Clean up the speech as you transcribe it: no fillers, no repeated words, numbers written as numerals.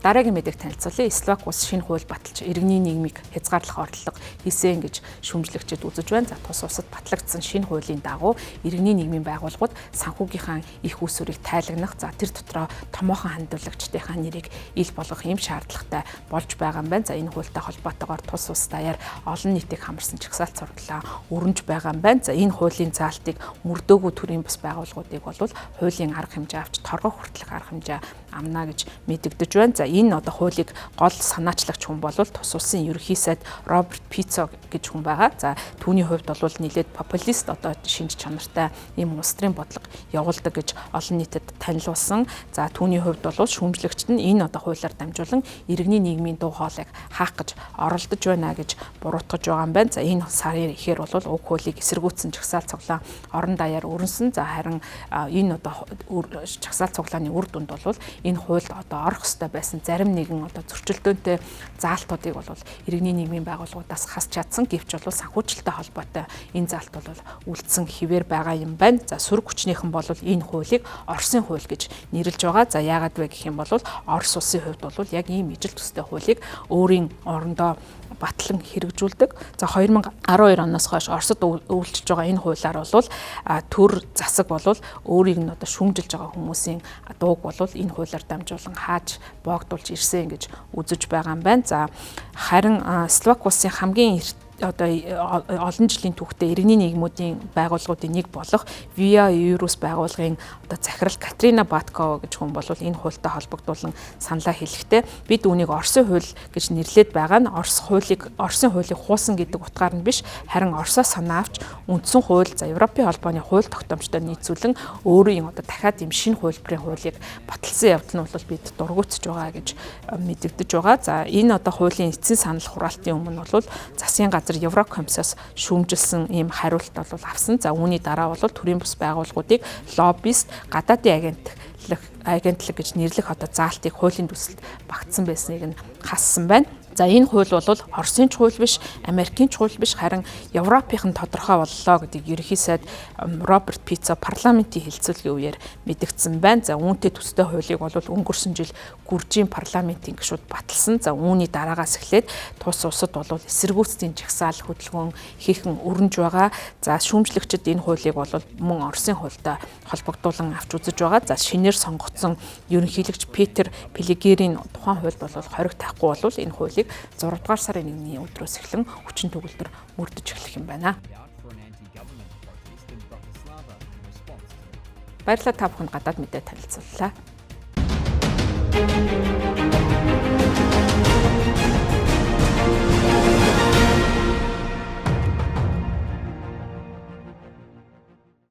дараагийн мэдээг танилцуулъя. Словак улс шинэ хууль баталж иргэний нийгмийг хязгаарлах орлого хийсэн гэж шүүмжлэгчид үзэж байна. За тус улсад батлагдсан шинэ хуулийн дагуу иргэний нийгмийн байгууллагууд санхүүгийнхаа их үүсвэрийг тайлагнах, за тэр дотроо томоохон хандуулагчдынхаа нэрийг ил болгох юм шаардлагатай болж байгаа юм байна. За энэ хуультай холбоотойгоор тус улс даяар олон нийтийг хамарсан чагсаалт сурлаа өрнөж байгаа юм байна. За энэ хуулийн заалтыг мөрдөөгүй төрийн бас байгууллагуудыг бол хуулийн арга хэмжээ авч торгох хүртэлх арга хэмжээ амна гэж мэдэгдэж байна. За энэ одоо хуулийг гол санаачлагч хүн бол тус улсын ерөнхий сайд Роберт Фицо гэж хүн байгаа. За түүний хувьд бол нэлээд популист одоо шинж чанартай ийм улс төрийн бодлого явуулдаг гэж олон нийтэд танилцуулсан. За түүний хувьд бол шүүмжлэгчд нь энэ одоо хуулиар дамжуулан иргэний нийгмийн дуу хоолойг хаах гэж оролдож байна гэж буруутгаж байгаа юм байна. За энэ сарын ихээр бол уг хуулийг эсэргүүцсэн чагсаалт цуглаан орон даяар өрнсөн. За харин энэ одоо чагсаалт цуглааны үр дүнд бол энэ хуульд одоо орох ёстой байсан зарим нэгэн одоо зөрчилдөөнтэй заалтуудыг бол иргэний нийгмийн байгууллагуудаас хасч чадсан, гэвч бол санхүүжилттэй холбоотой энэ заалт бол үлдсэн хэвээр байгаа юм байна. За сөрөг хүчнийхэн бол энэ хуулийг Оросын хууль гэж нэрлэж байгаа. За яагаад вэ гэх юм бол Орос улсын хувьд бол яг ийм ижил төстэй хуулийг өөрийн орондоо батлан хэрэгжүүлдэг. За 2012 оноос хойш Оросд үйлчилж байгаа энэ хуулиар бол төр засаг бол өөрийг нь одоо шүүмжилж байгаа хүмүүсийн дууг бол энэ хуулиар дамжуулан хааж боогдуулж ирсэн гэж үзэж байгаа юм байна. За харин Словак улсын хамгийн одоо олон жилийн түүхтэй иргэний нийгмүүдийн байгууллагуудын нэг болох Via Eurus байгууллагын одоо захирал Катрина Баткова гэж хүн бол энэ хуультай холбогдуулан саналаа хэлэхдээ бид үүнийг Оросын хууль гэж нэрлээд байгаа нь Оросын хуулийг хуусан гэдэг утгаар нь биш, харин Оросоос санаа авч үндсэн хууль, за Европын холбооны хууль тогтоомжтой нийцүүлэн өөрийн одоо дахиад ийм шинэ хувилбарын хуулийг баталсан явдал нь бол бид дургуутж байгаа гэж мэдэгдэж байгаа. За энэ одоо хуулийн эцсийн санал хураалтын өмнө бол засгийн Еврокомиссоос шүүмжилсэн ийм хариулт бол авсан. За үүний дараа бол төрийн бус байгууллагуудыг лоббист, гадаадын агентлаг гэж нэрлэх одоо заалтыг хуулийн төсөлд багтсан байсныг нь хассан байна. За энэ хууль бол Оросын ч хууль биш, Америкийн ч хууль биш, харин Европын тодорхой боллоо гэдэг ерөнхий сайд Роберт Фицо парламентийн хэлэлцүүлгийн үеэр мэдгдсэн байна. За үүнтэй төстэй хуулийг бол өнгөрсөн жил гүржийн парламентийн гишүүд баталсан. За үүний дараагаас эхлээд тус улсад бол эсэргүүцлийн жагсаал хөдөлгөөн хийхэн өрнөж байгаа. За шүүмжлэгчид энэ хуулийг бол мөн Оросын хуультай холбогдуулан авч үзэж байгаа. За шинээр сонгогдсон ерөнхийлөгч Петер Пелегрин тухайн хуульд бол хориг тахгүй бол энэ хуулийг 6 дугаар сарын 1-ний өдрөөс эхлэн хүчин төгөлдөр мөрдөж эхлэх юм байна. Баярлалаа, та бүхэнд гадаад мэдээ танилцууллаа.